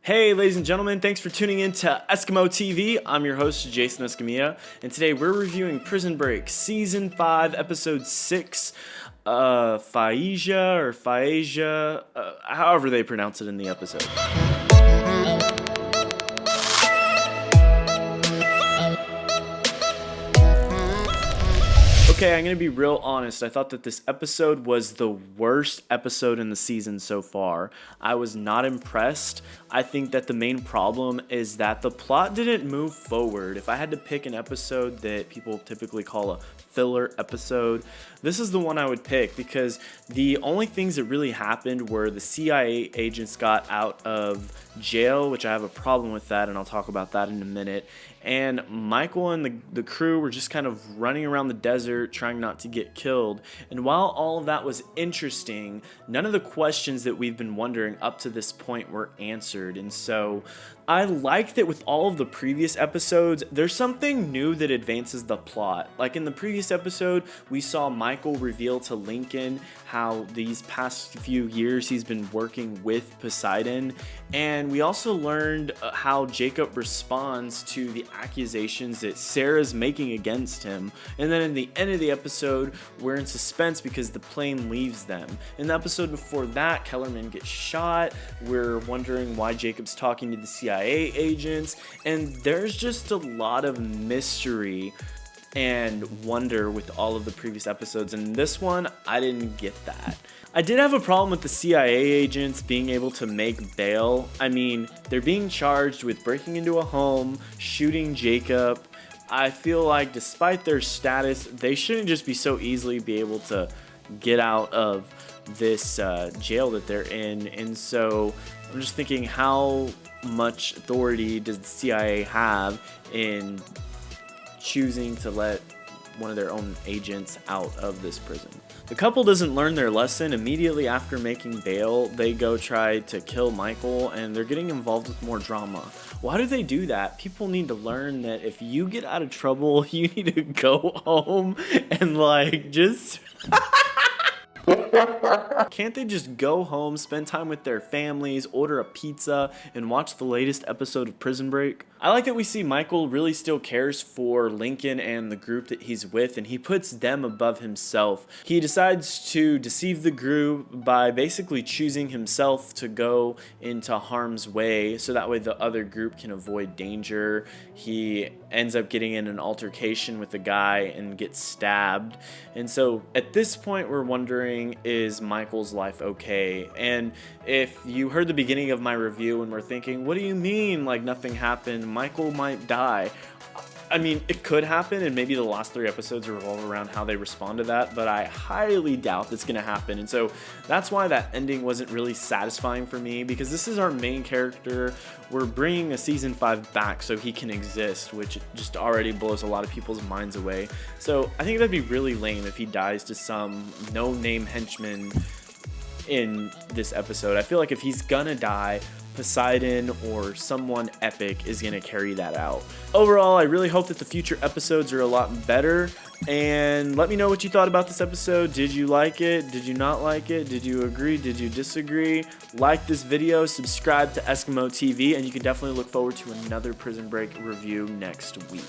Hey ladies and gentlemen, thanks for tuning in to EskimoTV. I'm your host Jason Escamilla, and today we're reviewing Prison Break Season 5, Episode 6, Phaeacia, however they pronounce it in the episode. Okay, I'm going to be real honest. I thought that this episode was the worst episode in the season so far. I was not impressed. I think that the main problem is that the plot didn't move forward. If I had to pick an episode that people typically call a filler episode, this is the one I would pick because the only things that really happened were the CIA agents got out of jail, which I have a problem with that, and I'll talk about that in a minute. And Michael and the crew were just kind of running around the desert trying not to get killed. And while all of that was interesting, none of the questions that we've been wondering up to this point were answered. And so I like that with all of the previous episodes, there's something new that advances the plot. Like in the previous episode, we saw Michael reveal to Lincoln how these past few years he's been working with Poseidon. And we also learned how Jacob responds to the accusations that Sarah's making against him. And then in the end of the episode, we're in suspense because the plane leaves them. In the episode before that, Kellerman gets shot. We're wondering why Jacob's talking to the CIA agents. And there's just a lot of mystery and wonder with all of the previous episodes. And this one, I didn't get that. I did have a problem with the CIA agents being able to make bail. I mean, they're being charged with breaking into a home, shooting Jacob. I feel like despite their status, they shouldn't just be so easily be able to get out of this jail that they're in. And so I'm just thinking, how much authority does the CIA have in choosing to let one of their own agents out of this prison? The couple doesn't learn their lesson. Immediately after making bail, they go try to kill Michael, and they're getting involved with more drama. Why do they do that? People need to learn that if you get out of trouble, you need to go home and just... Can't they just go home, spend time with their families, order a pizza, and watch the latest episode of Prison Break? I like that we see Michael really still cares for Lincoln and the group that he's with, and he puts them above himself. He decides to deceive the group by basically choosing himself to go into harm's way, so that way the other group can avoid danger. He ends up getting in an altercation with a guy and gets stabbed. And so at this point, we're wondering, is Michael's life okay? And if you heard the beginning of my review and were thinking, what do you mean, like nothing happened? Michael might die. I mean, it could happen, and maybe the last 3 episodes revolve around how they respond to that, but I highly doubt that's going to happen. And so that's why that ending wasn't really satisfying for me, because this is our main character. We're bringing a season 5 back so he can exist, which just already blows a lot of people's minds away. So I think that'd be really lame if he dies to some no-name henchman in this episode. I feel like if he's gonna die, Poseidon or someone epic is gonna carry that out. Overall, I really hope that the future episodes are a lot better, and let me know what you thought about this episode. Did you like it? Did you not like it? Did you agree? Did you disagree? Like this video, subscribe to EskimoTV, and you can definitely look forward to another Prison Break review next week.